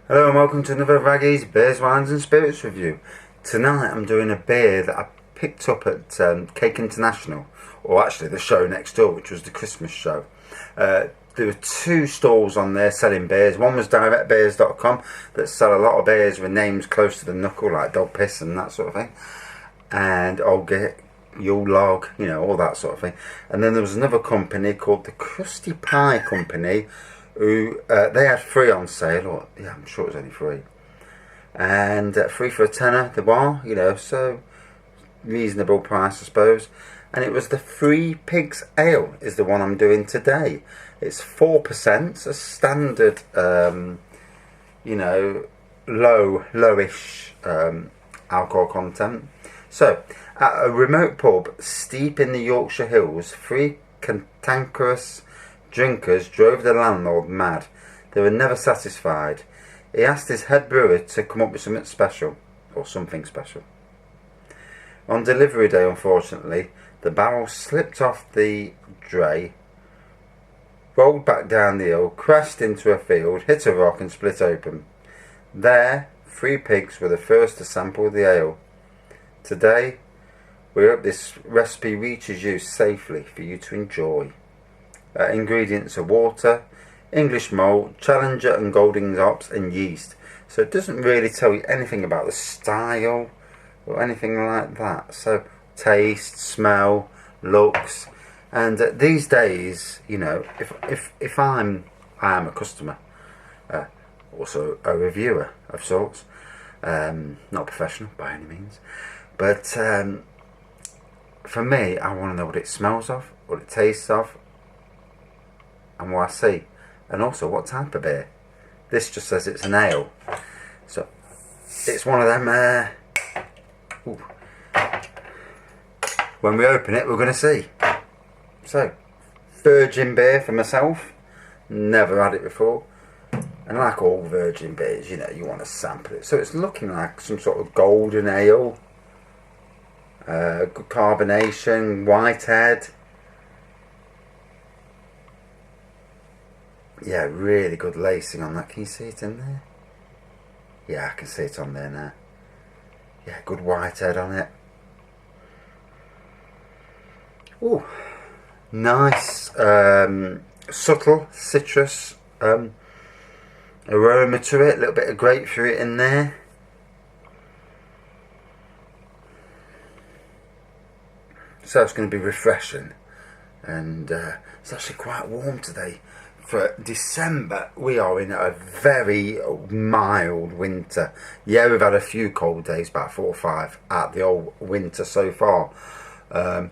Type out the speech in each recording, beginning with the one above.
Hello and welcome to another Raggy's Beers, Wines and Spirits review. Tonight I'm doing a beer that I picked up at Cake International, or actually the show next door, which was the Christmas show. There were two stalls on there selling beers. One was directbeers.com that sell a lot of beers with names close to the knuckle, like Dog Piss and that sort of thing. And I'll get Yule Log, you know, all that sort of thing. And then there was another company called the Crusty Pie Company, who they had free on sale, or yeah, I'm sure it was only free, and free for a tenner the bar, you know, so reasonable price, I suppose. And it was the Three Pigs Ale is the one I'm doing today. It's 4%, a standard, you know, lowish alcohol content. So, at a remote pub steep in the Yorkshire Hills, three cantankerous drinkers drove the landlord mad. They were never satisfied. He asked his head brewer to come up with something special, or something special. On delivery day, unfortunately, the barrel slipped off the dray, rolled back down the hill, crashed into a field, hit a rock and split open. There, three pigs were the first to sample the ale. Today, we hope this recipe reaches you safely for you to enjoy. Ingredients are water, English malt, Challenger and Goldings hops and yeast. So it doesn't really tell you anything about the style or anything like that. So taste, smell, looks, and these days, you know, if I am a customer, also a reviewer of sorts, not professional by any means, but for me, I want to know what it smells of, what it tastes of, and what I see, and also what type of beer. This just says it's an ale, so it's one of them. When we open it, we're going to see. So, virgin beer for myself. Never had it before, and like all virgin beers, you know, you want to sample it. So it's looking like some sort of golden ale. Good carbonation, white head. Yeah, really good lacing on that. Can you see it in there? Yeah, I can see it on there now. Yeah, good white head on it. Ooh, nice, subtle citrus aroma to it. A little bit of grapefruit in there. So it's going to be refreshing, and it's actually quite warm today. For December, we are in a very mild winter. Yeah, we've had a few cold days, about 4 or 5 at the old winter so far. 4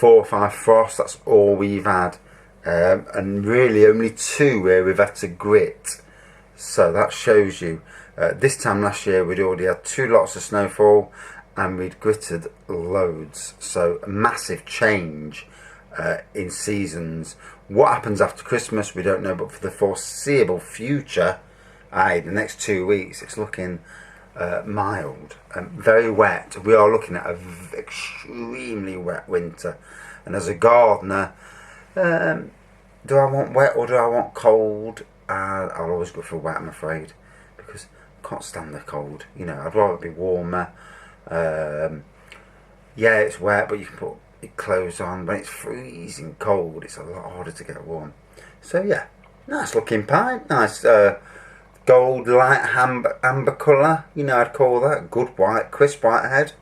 or 5 frosts, that's all we've had. And really only 2 where we've had to grit. So that shows you. This time last year, we'd already had 2 lots of snowfall, and we'd gritted loads. So a massive change in seasons. What happens after Christmas, we don't know, but for the foreseeable future, the next 2 weeks, it's looking mild and very wet. We are looking at an extremely wet winter. And as a gardener, do I want wet or do I want cold? I'll always go for wet, I'm afraid, because I can't stand the cold. You know, I'd rather be warmer. Yeah, it's wet, but you can put it clothes on. When it's freezing cold, it's a lot harder to get warm. So yeah, nice looking pie, nice gold light amber colour, you know, I'd call that. Good white, crisp white head.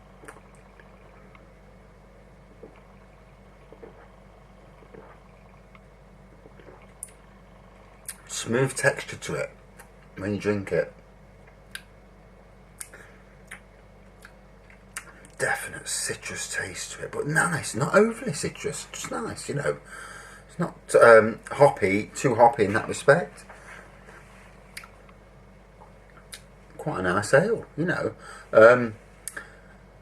Smooth texture to it when you drink it. Definite citrus taste to it, but nice, not overly citrus, just nice, you know. It's not hoppy, too hoppy in that respect. Quite a nice ale, you know.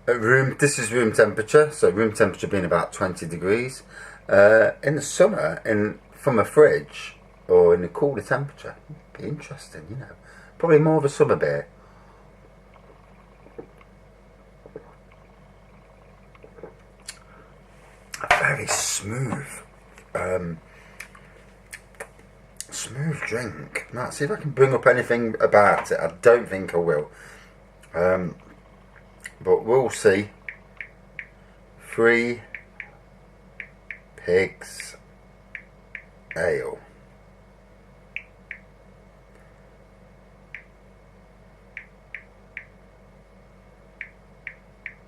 This is room temperature, so room temperature being about 20 degrees. In the summer, from a fridge or in a cooler temperature, it'd be interesting, you know. Probably more of a summer beer. Very smooth smooth drink. Let's see if I can bring up anything about it. I don't think I will. But we'll see. Three Pigs Ale.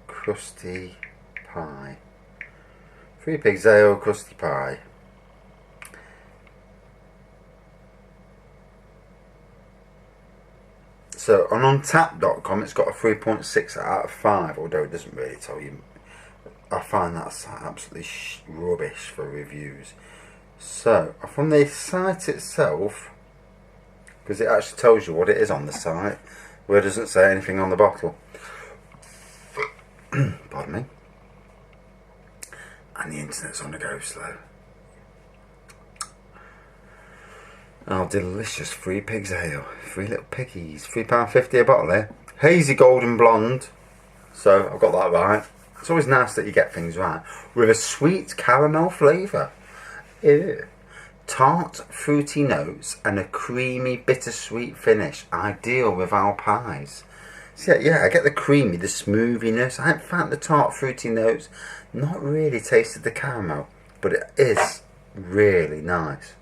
Crusty pie. Three Pigs Ale, crusty pie. So on Untapped.com it's got a 3.6 out of 5, although it doesn't really tell you. I find that's absolutely rubbish for reviews. So from the site itself, because it actually tells you what it is on the site, where it doesn't say anything on the bottle. Pardon me. And the internet's on the go slow. Oh, delicious. Three Pigs Ale. Three little piggies. £3.50 a bottle there. Hazy golden blonde. So I've got that right. It's always nice that you get things right. With a sweet caramel flavour. Ew. Tart fruity notes and a creamy bittersweet finish. Ideal with our pies. So yeah, I get the creamy, the smoothiness. I haven't found the tart fruity notes. Not really tasted the caramel, but it is really nice.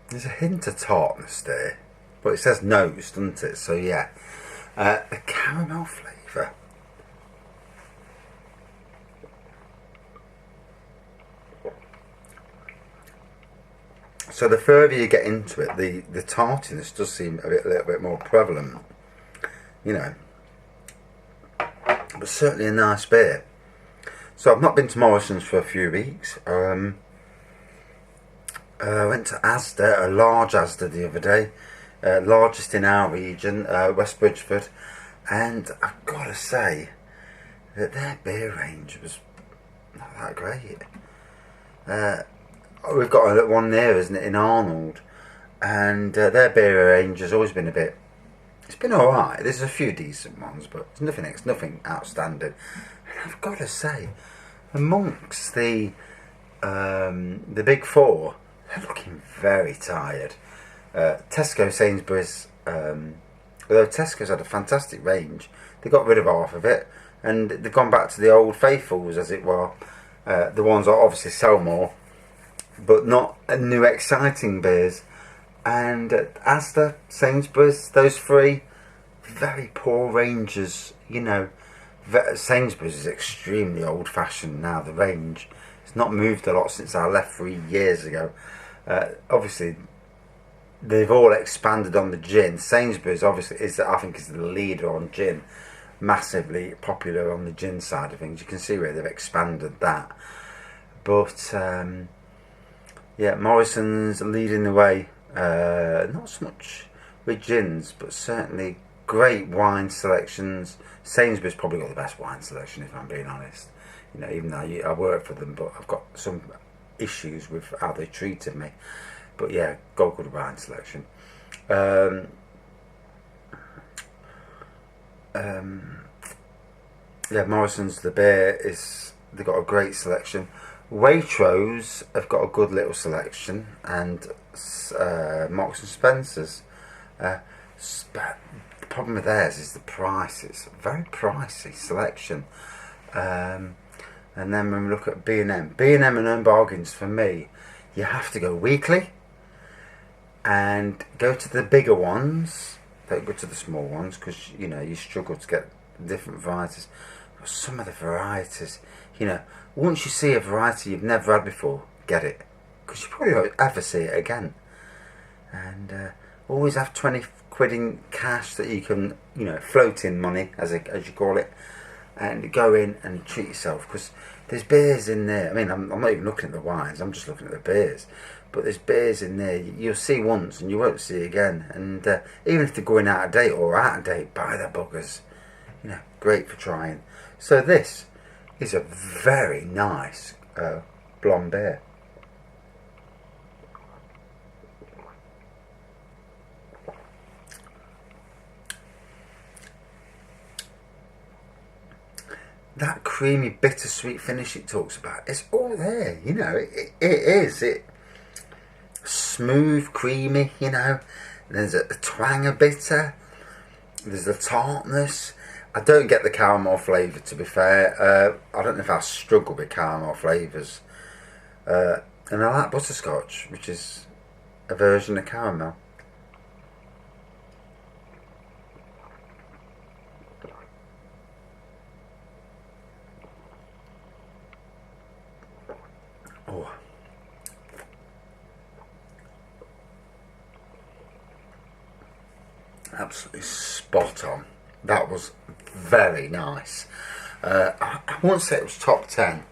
There's a hint of tartness there, but it says nose, doesn't it? So yeah, the caramel flavour. So the further you get into it, the tartiness does seem a little bit more prevalent, you know. But certainly a nice beer. So I've not been to Morrison's for a few weeks. I went to Asda, a large Asda the other day, largest in our region, West Bridgford, and I've got to say that their beer range was not that great. We've got a little one there, isn't it, in Arnold, and their beer range has always been a bit. It's been all right. There's a few decent ones, but it's nothing outstanding. And I've got to say, amongst the big four, they're looking very tired. Tesco, Sainsbury's, although Tesco's had a fantastic range, they got rid of half of it, and they've gone back to the old faithfuls, as it were. The ones that obviously sell more, but not new exciting beers. And Asda, Sainsbury's, those three, very poor ranges, you know. Sainsbury's is extremely old fashioned now, the range. It's not moved a lot since I left 3 years ago. Obviously they've all expanded on the gin. Sainsbury's obviously I think is the leader on gin, massively popular on the gin side of things. You can see where they've expanded that. But yeah, Morrison's leading the way. Not so much with gins, but certainly great wine selections. Sainsbury's probably got the best wine selection, if I'm being honest. You know, even though I work for them, but I've got some issues with how they treated me. But yeah, got good wine selection. Yeah, Morrison's, the beer is, they've got a great selection. Waitrose have got a good little selection, and Marks and Spencer's. The problem with theirs is the price. It's a very pricey selection. And then when we look at B&M and Own Bargains, for me, you have to go weekly and go to the bigger ones. Don't go to the small ones, because you know you struggle to get different varieties. But some of the varieties, you know, once you see a variety you've never had before, get it, because you probably won't ever see it again. And always have 20 quid in cash that you can, you know, float in money, as you call it, and go in and treat yourself, because there's beers in there. I mean, I'm not even looking at the wines, I'm just looking at the beers. But there's beers in there you'll see once and you won't see again. And even if they're going out of date or out of date, buy the buggers. You know, great for trying. So this is a very nice blonde beer. that creamy bittersweet finish it talks about, it's all there, you know. It is smooth, creamy, you know. There's a twang of bitter, there's a tartness. I don't get the caramel flavour, to be fair. I don't know if I struggle with caramel flavours. And I like butterscotch, which is a version of caramel. Oh. Absolutely spot on. That was very nice. I won't say it was top 10,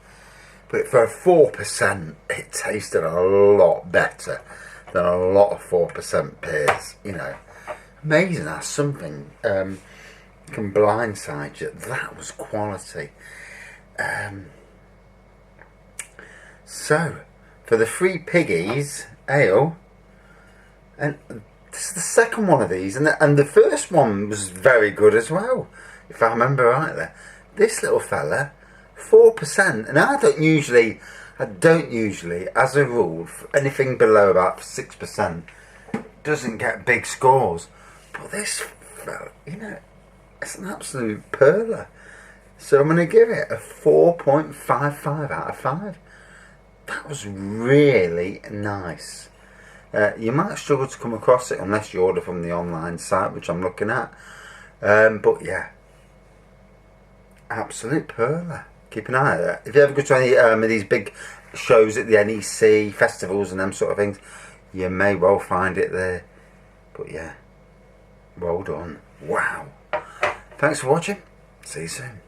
but for a 4%, it tasted a lot better than a lot of 4% beers. You know, amazing how something can blindside you. That was quality. So, for the Three Piggies ale, and this is the second one of these, and the first one was very good as well, if I remember rightly. This little fella, 4%, and I don't usually, as a rule, anything below about 6% doesn't get big scores. But this fella, you know, it's an absolute perler. So I'm going to give it a 4.55 out of 5. That was really nice. You might struggle to come across it unless you order from the online site, which I'm looking at. But yeah, absolute perler. Keep an eye on that. If you ever go to any of these big shows at the NEC, festivals and them sort of things, you may well find it there. But yeah, well done. Wow. Thanks for watching. See you soon.